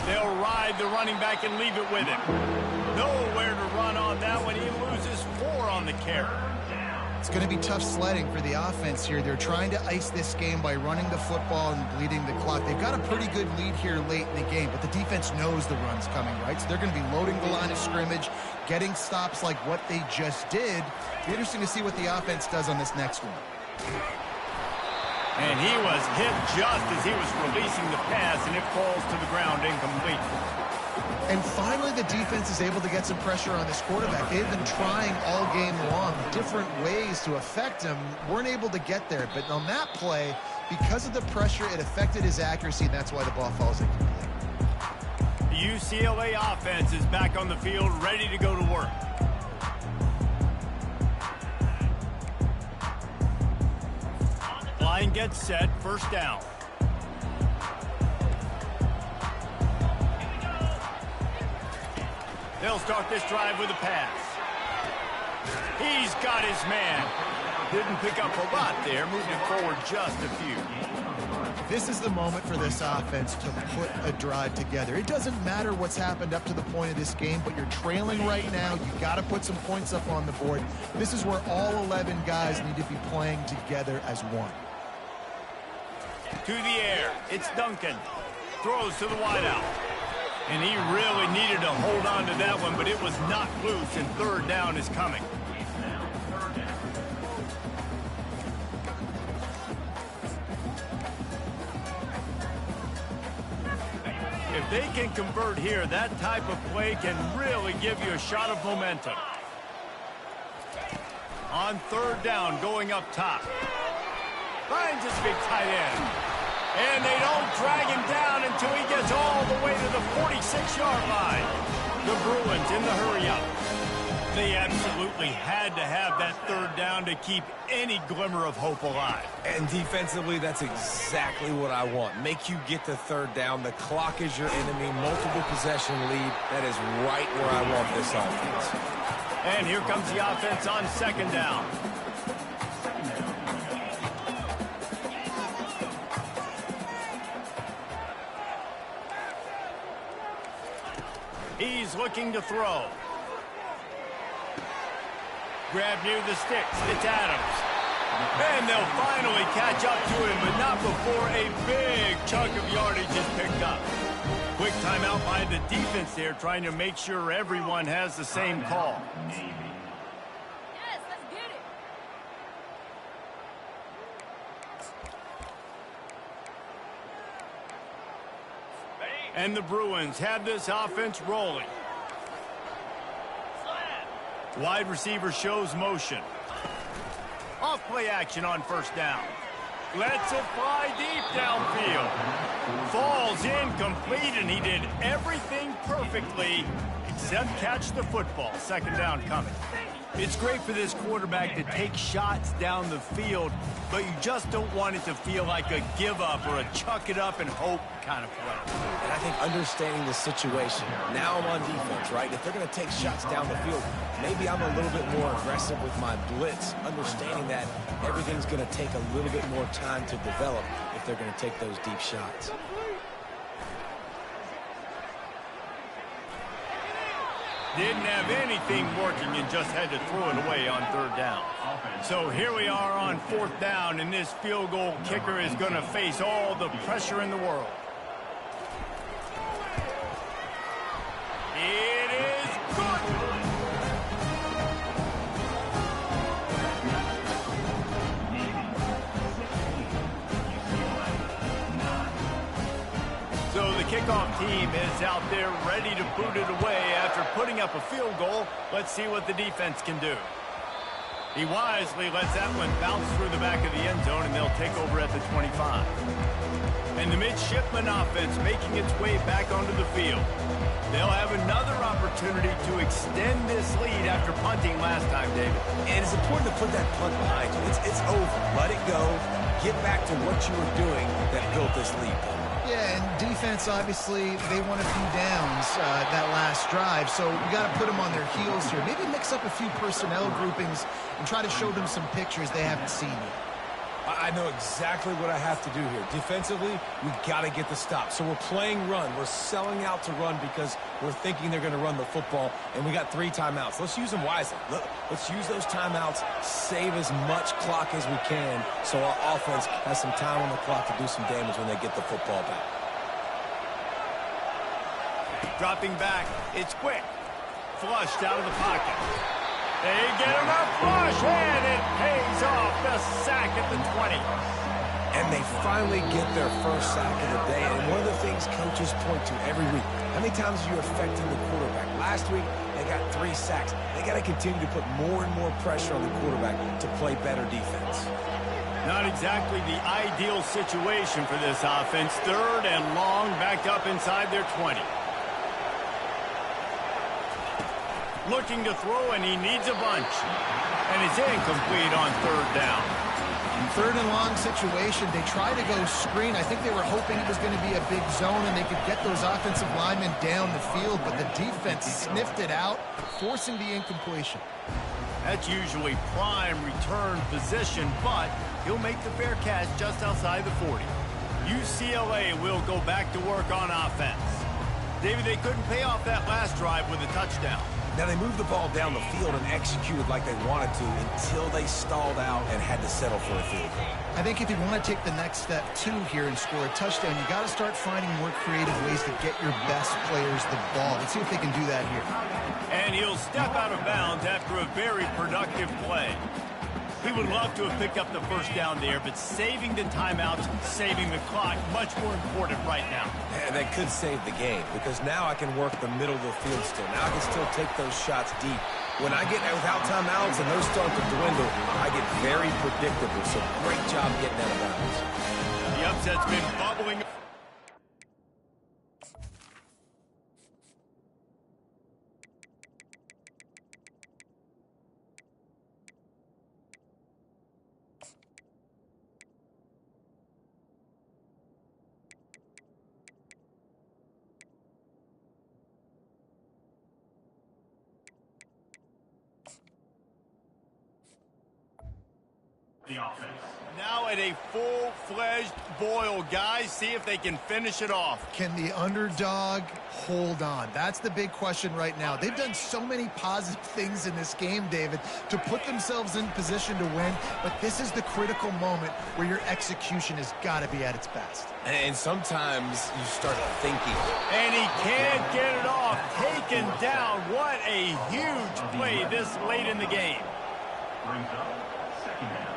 They'll ride the running back and leave it with him. Nowhere to run on that one. He loses 4 on the carry. It's going to be tough sledding for the offense here. They're trying to ice this game by running the football and bleeding the clock. They've got a pretty good lead here late in the game, but the defense knows the run's coming, right? So they're going to be loading the line of scrimmage, getting stops like what they just did. Be interesting to see what the offense does on this next one. And he was hit just as he was releasing the pass, and it falls to the ground incomplete. And finally, the defense is able to get some pressure on this quarterback. They've been trying all game long different ways to affect him. Weren't able to get there. But on that play, because of the pressure, it affected his accuracy, and that's why the ball falls incomplete. The UCLA offense is back on the field, ready to go to work. Line gets set, first down. They'll start this drive with a pass. He's got his man. Didn't pick up a lot there, moving forward just a few. This is the moment for this offense to put a drive together. It doesn't matter what's happened up to the point of this game, but you're trailing right now. You got to put some points up on the board. This is where all 11 guys need to be playing together as one. To the air, it's Duncan. Throws to the wideout. And he really needed to hold on to that one, but it was not loose, and third down is coming. If they can convert here, that type of play can really give you a shot of momentum. On third down, going up top. Finds his big tight end. And they don't drag him down until he gets all the way to the 46-yard line. The Bruins in the hurry-up. They absolutely had to have that third down to keep any glimmer of hope alive. And defensively, that's exactly what I want. Make you get the third down. The clock is your enemy. Multiple possession lead. That is right where I want this offense. And here comes the offense on second down. He's looking to throw. Grab near the sticks. It's Adams. And they'll finally catch up to him, but not before a big chunk of yardage is picked up. Quick timeout by the defense there, trying to make sure everyone has the same call. Yes, let's get it. And the Bruins have this offense rolling. Wide receiver shows motion. Off play action on first down. Lets it fly deep downfield. Falls incomplete, and he did everything perfectly except catch the football. Second down coming. It's great for this quarterback to take shots down the field, but you just don't want it to feel like a give up or a chuck it up and hope kind of play. And I think understanding the situation, now I'm on defense, right? If they're going to take shots down the field, maybe I'm a little bit more aggressive with my blitz, understanding that everything's going to take a little bit more time to develop if they're going to take those deep shots. Didn't have anything working and just had to throw it away on third down. So here we are on fourth down, and this field goal kicker is going to face all the pressure in the world. It is good. So the kickoff team is out there ready to boot it away after putting up a field goal. Let's see what the defense can do. He wisely lets that one bounce through the back of the end zone, and they'll take over at the 25. And the midshipman offense making its way back onto the field. They'll have another opportunity to extend this lead after punting last time, David. And it's important to put that punt behind you. It's over. Let it go. Get back to what you were doing that built this lead. Yeah, and defense, obviously, they won a few downs that last drive, so we got to put them on their heels here. Maybe mix up a few personnel groupings and try to show them some pictures they haven't seen yet. I know exactly what I have to do here. Defensively, we got to get the stop. So we're playing run. We're selling out to run because we're thinking they're going to run the football, and we got 3 timeouts. Let's use them wisely. Let's use those timeouts, save as much clock as we can so our offense has some time on the clock to do some damage when they get the football back. Dropping back, it's quick. Flushed out of the pocket. They get him a flush, and it pays off. The sack at the 20. And they finally get their first sack of the day. And one of the things coaches point to every week, how many times are you affecting the quarterback? Last week, they got 3 sacks. They got to continue to put more and more pressure on the quarterback to play better defense. Not exactly the ideal situation for this offense. 3rd and long, backed up inside their 20. Looking to throw, and he needs a bunch. And it's incomplete on 3rd down. In 3rd and long situation, they tried to go screen. I think they were hoping it was going to be a big zone and they could get those offensive linemen down the field, but the defense sniffed it out, forcing the incompletion. That's usually prime return position, but he'll make the fair catch just outside the 40. UCLA will go back to work on offense. David, they couldn't pay off that last drive with a touchdown. Now, they moved the ball down the field and executed like they wanted to until they stalled out and had to settle for a field goal. I think if you want to take the next step, too, here and score a touchdown, you got to start finding more creative ways to get your best players the ball. Let's see if they can do that here. And he'll step out of bounds after a very productive play. He would love to have picked up the first down there, but saving the timeouts, saving the clock, much more important right now. And that could save the game because now I can work the middle of the field still. Now I can still take those shots deep. When I get without timeouts and those start to dwindle, I get very predictable. So great job getting out of bounds. The upset's been bubbling. The offense. Now at a full-fledged boil, guys. See if they can finish it off. Can the underdog hold on? That's the big question right now. They've done so many positive things in this game, David, to put themselves in position to win, but this is the critical moment where your execution has got to be at its best. And sometimes you start thinking. And he can't get it off. Taken down. What a huge play this late in the game. Brings up 2nd down.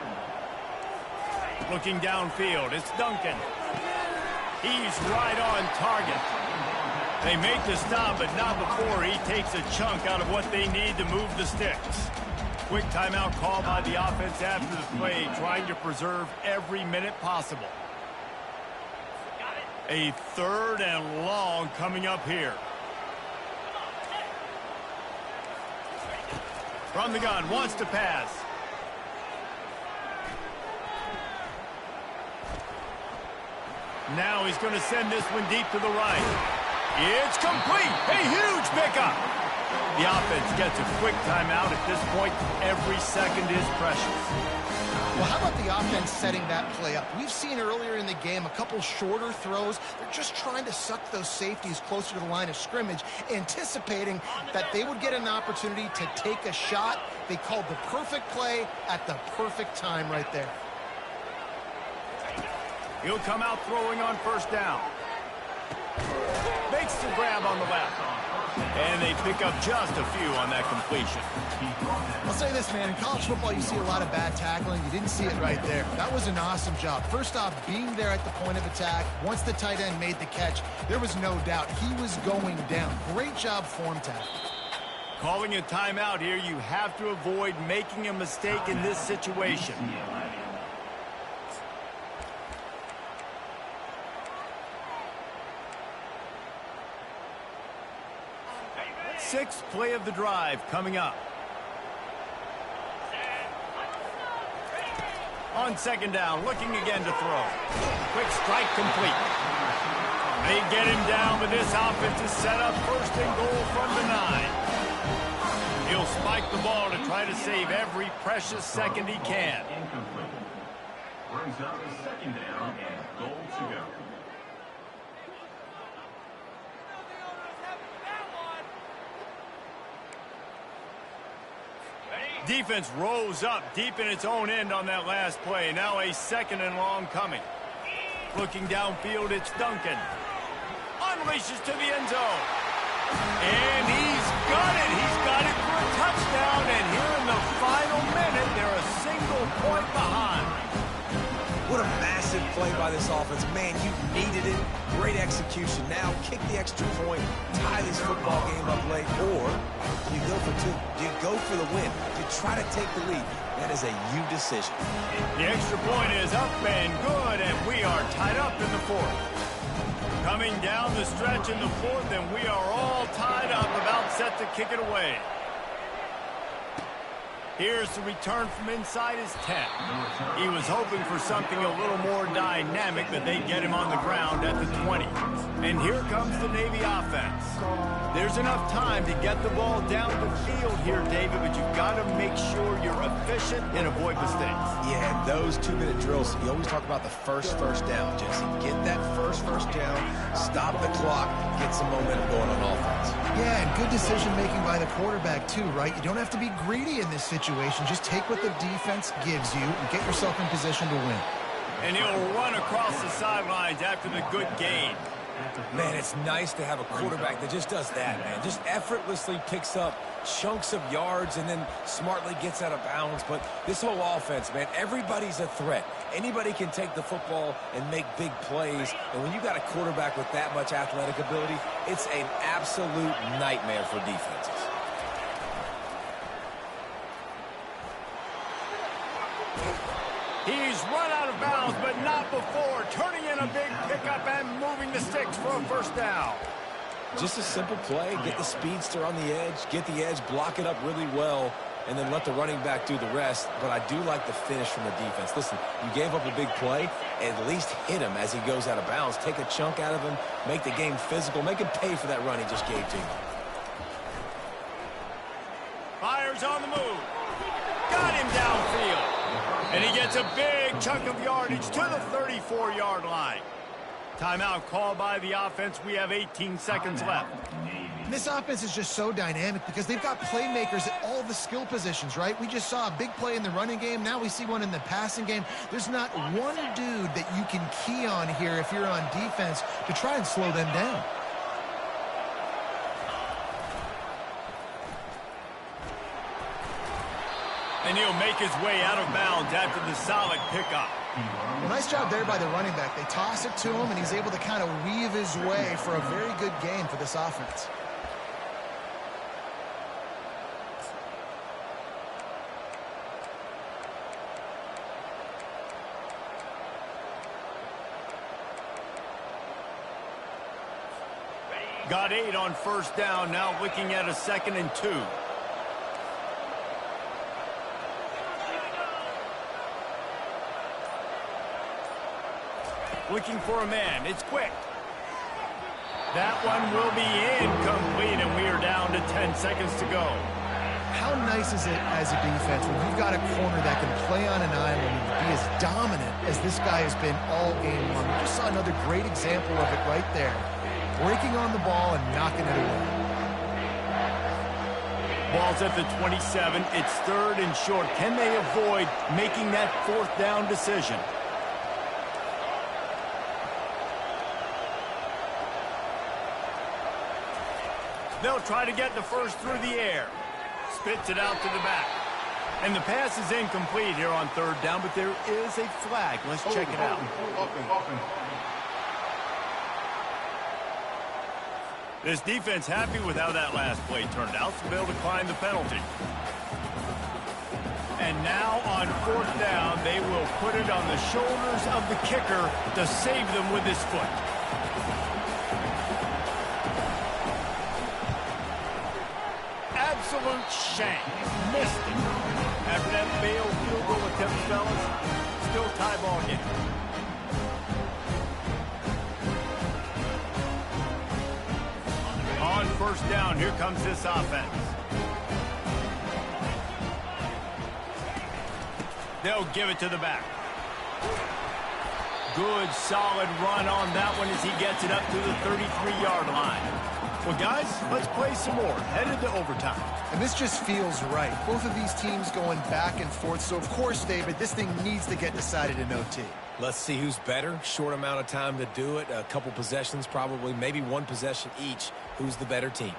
Looking downfield, it's Duncan. He's right on target. They make the stop, but not before he takes a chunk out of what they need to move the sticks. Quick timeout call by the offense after the play, trying to preserve every minute possible. A 3rd and long coming up here. From the gun, wants to pass. Now he's going to send this one deep to the right. It's complete. A huge pickup. The offense gets a quick timeout. At this point, every second is precious. Well, how about the offense setting that play up? We've seen earlier in the game a couple shorter throws. They're just trying to suck those safeties closer to the line of scrimmage, anticipating that they would get an opportunity to take a shot. They called the perfect play at the perfect time right there. He'll come out throwing on 1st down. Makes the grab on the left. And they pick up just a few on that completion. I'll say this, man. In college football, you see a lot of bad tackling. You didn't see it right there. That was an awesome job. First off, being there at the point of attack. Once the tight end made the catch, there was no doubt he was going down. Great job form tackling. Calling a timeout here, you have to avoid making a mistake in this situation. Sixth play of the drive coming up. On second down, looking again to throw. Quick strike complete. They get him down, but this offense is set up first and goal from the 9. He'll spike the ball to try to save every precious second he can. Incomplete. Brings up the second down and goal to go. Defense rose up deep in its own end on that last play. Now a second and long coming. Looking downfield, it's Duncan. Unleashes to the end zone. And he's got it. He's got it for a touchdown. And here in the final minute, they're a single point behind. What a massive play by this offense. Man, you needed it. Great execution. Now kick the extra point, tie this football game up late, or you go for two. You go for the win. You try to take the lead. That is a you decision. The extra point is up and good, and we are tied up in the fourth. Coming down the stretch in the fourth, and we are all tied up, about set to kick it away. Here's the return from inside his 10. He was hoping for something a little more dynamic, but they get him on the ground at the 20. And here comes the Navy offense. There's enough time to get the ball down the field here, David, but you've got to make sure you're efficient and avoid mistakes. Yeah, and those 2-minute drills, you always talk about the first down, Jesse. Get that first down, stop the clock, get some momentum going on offense. Yeah, and good decision-making by the quarterback, too, right? You don't have to be greedy in this situation. Just take what the defense gives you and get yourself in position to win. And he'll run across the sidelines after the good gain. Man, it's nice to have a quarterback that just does that, man. Just effortlessly picks up chunks of yards and then smartly gets out of bounds. But this whole offense, man, everybody's a threat. Anybody can take the football and make big plays. And when you got a quarterback with that much athletic ability, it's an absolute nightmare for defenses. He's run out of bounds, but not before. Turning in a big pickup and moving the sticks for a first down. Just a simple play. Get the speedster on the edge, get the edge, block it up really well, and then let the running back do the rest. But I do like the finish from the defense. Listen, you gave up a big play. At least hit him as he goes out of bounds. Take a chunk out of him. Make the game physical. Make him pay for that run he just gave to you. Fires on the move. Got him downfield. And he gets a big chunk of yardage to the 34-yard line. Timeout called by the offense. We have 18 seconds left. And this offense is just so dynamic because they've got playmakers at all the skill positions, right? We just saw a big play in the running game. Now we see one in the passing game. There's not one dude that you can key on here if you're on defense to try and slow them down. And he'll make his way out of bounds after the solid pickup. Well, nice job there by the running back. They toss it to him, and he's able to kind of weave his way for a very good gain for this offense. Got 8 on first down, now looking at a 2nd and 2. Looking for a man. It's quick. That one will be incomplete, and we are down to 10 seconds to go. How nice is it as a defense when you've got a corner that can play on an island and be as dominant as this guy has been all game long? We just saw another great example of it right there. Breaking on the ball and knocking it away. Ball's at the 27. It's 3rd and short. Can they avoid making that 4th down decision? They'll try to get the first through the air. Spits it out to the back. And the pass is incomplete here on 3rd down, but there is a flag. Let's check it out. This defense happy with how that last play turned out, so they'll decline the penalty. And now on fourth down, they will put it on the shoulders of the kicker to save them with his foot. Absolute shank. Missed it. After that failed field goal attempt, fellas, still tie ball game. On first down, here comes this offense. They'll give it to the back. Good, solid run on that one as he gets it up to the 33-yard line. Well, guys, let's play some more. Headed to overtime. And this just feels right. Both of these teams going back and forth. So, of course, David, this thing needs to get decided in OT. Let's see who's better. Short amount of time to do it. A couple possessions probably. Maybe one possession each. Who's the better team?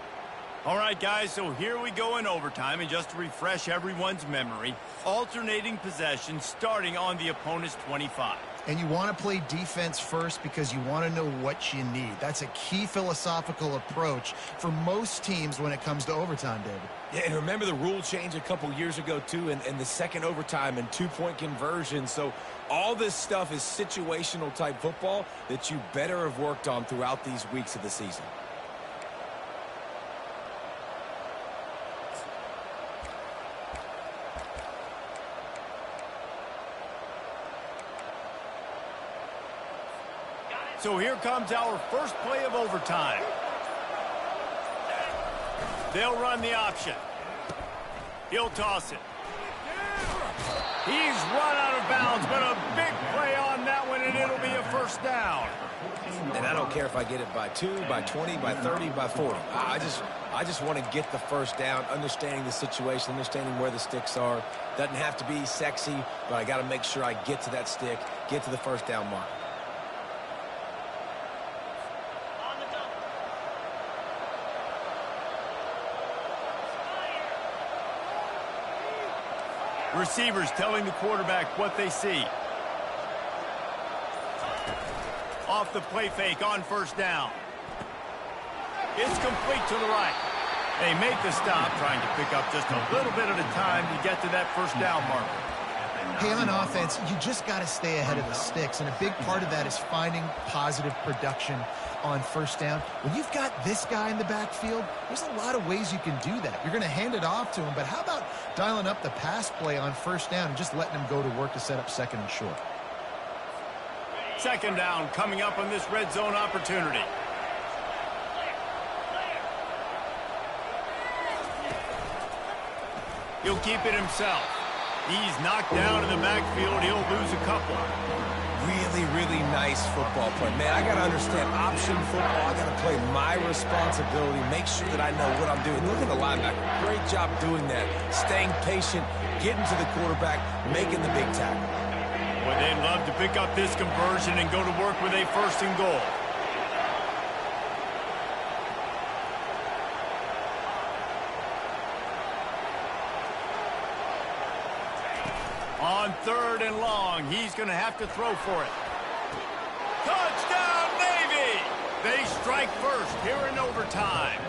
All right, guys, so here we go in overtime. And just to refresh everyone's memory, alternating possessions starting on the opponent's 25. And you want to play defense first because you want to know what you need. That's a key philosophical approach for most teams when it comes to overtime, David. Yeah, and remember the rule change a couple years ago, too, and the second overtime and two-point conversion. So all this stuff is situational-type football that you better have worked on throughout these weeks of the season. So here comes our first play of overtime. They'll run the option. He'll toss it. He's run out of bounds, but a big play on that one, and it'll be a first down. And I don't care if I get it by 2, by 20, by 30, by 40. I just want to get the first down, understanding the situation, understanding where the sticks are. Doesn't have to be sexy, but I got to make sure I get to that stick, get to the first down mark. Receivers telling the quarterback what they see. Off the play fake on first down. It's complete to the right. They make the stop, trying to pick up just a little bit at a time to get to that first down marker. Hey, on offense, you just got to stay ahead of the sticks, and a big part of that is finding positive production on first down. When you've got this guy in the backfield, there's a lot of ways you can do that. You're going to hand it off to him, but how about dialing up the pass play on first down and just letting him go to work to set up second and short? Second down coming up on this red zone opportunity. He'll keep it himself. He's knocked down in the backfield. He'll lose a couple. Really, really nice football play. Man, I got to understand option football. I got to play my responsibility, make sure that I know what I'm doing. Look at the linebacker. Great job doing that. Staying patient, getting to the quarterback, making the big tackle. Well, they'd love to pick up this conversion and go to work with a first and goal. On third and long, he's going to have to throw for it. Touchdown, Navy! They strike first here in overtime.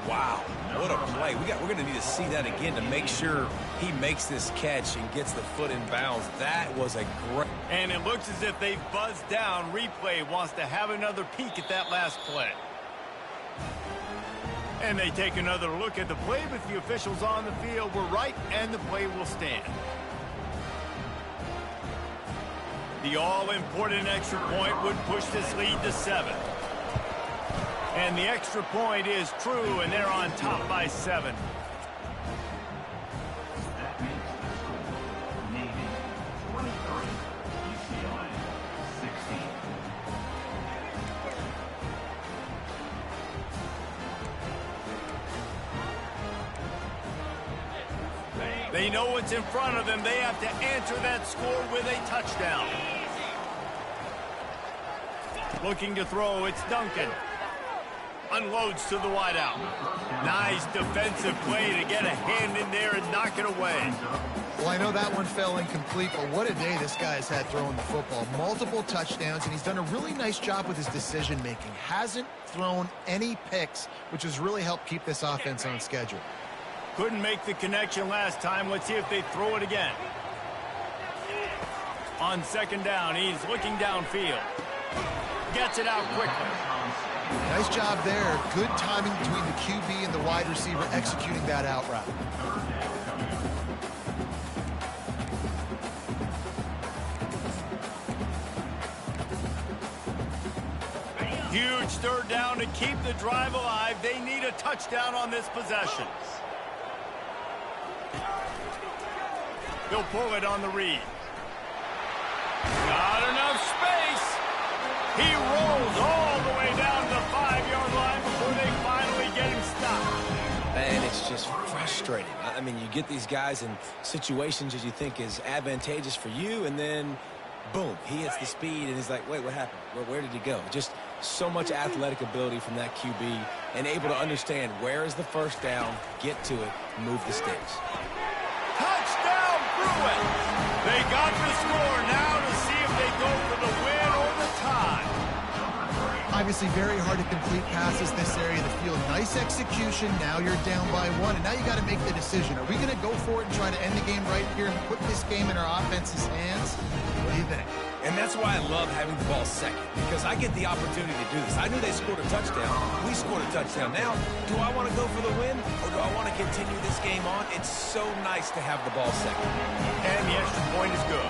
Wow, what a play. We're going to need to see that again to make sure he makes this catch and gets the foot in bounds. That was a great... And it looks as if they've buzzed down. Replay wants to have another peek at that last play. And they take another look at the play, but the officials on the field were right, and the play will stand. The all-important extra point would push this lead to 7. And the extra point is true, and they're on top by 7. That makes the score Navy 23, UCLA 16. They know what's in front of them. They have to answer that score with a touchdown. Looking to throw, it's Duncan. Unloads to the wideout. Nice defensive play to get a hand in there and knock it away. Well, I know that one fell incomplete, but what a day this guy has had throwing the football. Multiple touchdowns, and he's done a really nice job with his decision-making. Hasn't thrown any picks, which has really helped keep this offense on schedule. Couldn't make the connection last time. Let's see if they throw it again. On second down, he's looking downfield. Gets it out quickly. Nice job there. Good timing between the QB and the wide receiver executing that out route. Huge third down to keep the drive alive. They need a touchdown on this possession. He'll pull it on the read. Not enough space. He rolls all the way down to the 5-yard line before they finally get him stopped. And it's just frustrating. I mean, you get these guys in situations that you think is advantageous for you, and then, boom, he hits the speed, and he's like, wait, what happened? Where did he go? Just so much athletic ability from that QB, and able to understand where is the first down, get to it, move the sticks. Touchdown, Bruins! They got the score now to see if they go for the win or the tie. Obviously very hard to complete passes this area of the field. Nice execution. Now you're down by 1, and now you got to make the decision. Are we going to go for it and try to end the game right here and put this game in our offense's hands? What do you think? And that's why I love having the ball second, because I get the opportunity to do this. I knew they scored a touchdown. We scored a touchdown. Now, do I want to go for the win, or do I want to continue this game on? It's so nice to have the ball second. And the extra point is good.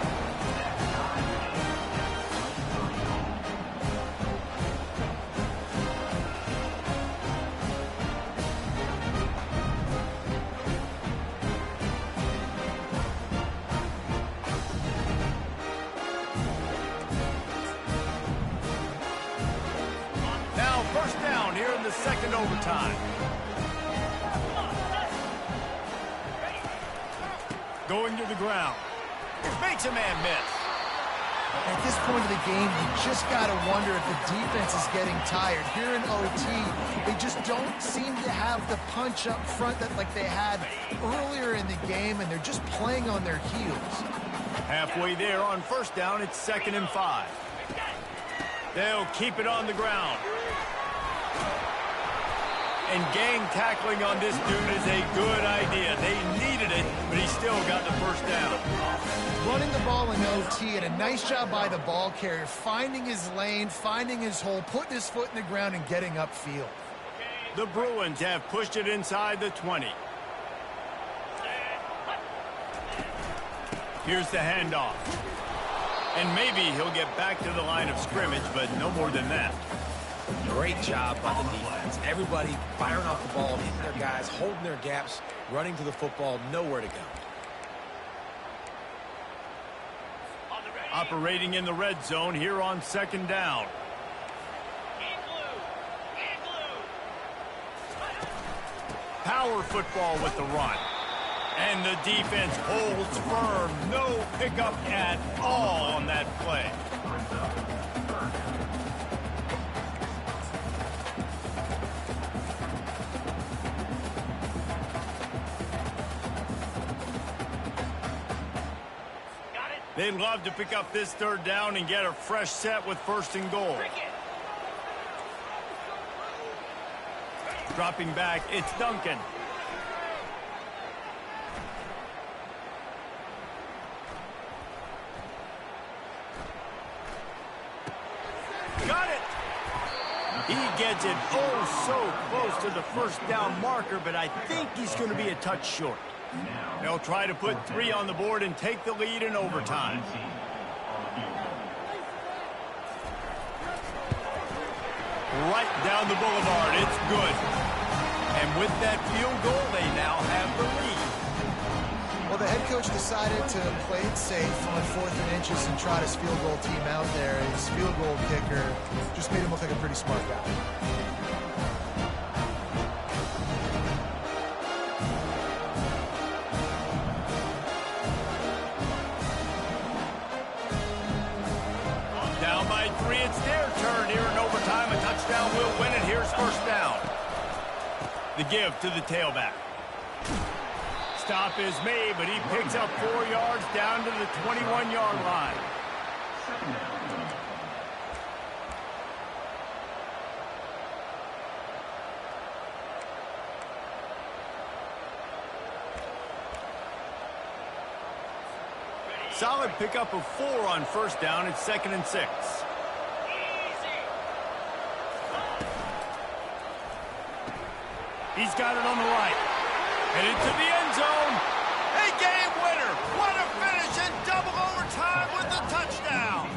First down here in the second overtime. Going to the ground. Makes a man miss. At this point of the game, you just got to wonder if the defense is getting tired. Here in OT, they just don't seem to have the punch up front that like they had earlier in the game, and they're just playing on their heels. Halfway there on first down, it's 2nd and 5. They'll keep it on the ground. And gang tackling on this dude is a good idea. They needed it, but he still got the first down. Running the ball in OT, and a nice job by the ball carrier, finding his lane, finding his hole, putting his foot in the ground, and getting upfield. The Bruins have pushed it inside the 20. Here's the handoff. And maybe he'll get back to the line of scrimmage, but no more than that. Great job by the defense. Everybody firing off the ball, hitting their guys, holding their gaps, running to the football, nowhere to go. Operating in the red zone here on 2nd down. Power football with the run. And the defense holds firm. No pickup at all on that play. They'd love to pick up this 3rd down and get a fresh set with 1st and goal. Dropping back, it's Duncan. Got it! He gets it so close to the 1st down marker, but I think he's going to be a touch short. They'll try to put 3 on the board and take the lead in overtime. Right down the boulevard. It's good. And with that field goal, they now have the lead. Well, the head coach decided to play it safe on 4th and inches and trot his field goal team out there. His field goal kicker just made him look like a pretty smart guy. Down by 3, it's their turn here in overtime. A touchdown will win it. Here's 1st down. The give to the tailback. stop is made, but he picks up 4 yards down to the 21-yard line. Second down. Solid pickup of 4 on first down. It's 2nd and 6. He's got it on the right. And into the end zone. A game winner. What a finish in double overtime with the touchdown.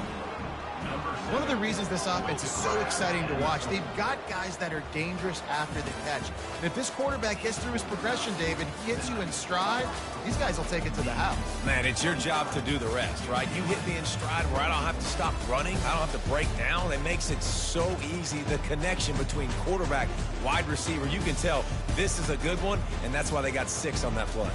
One of the reasons this offense is so exciting to watch, they've got guys that are dangerous after the catch. And if this quarterback gets through his progression, David, he hits you in stride, these guys will take it to the house. Man, it's your job to do the rest, right? You hit me in stride where I don't have to stop running. I don't have to break down. It makes it so easy. The connection between quarterback, wide receiver, you can tell this is a good one, and that's why they got 6 on that play.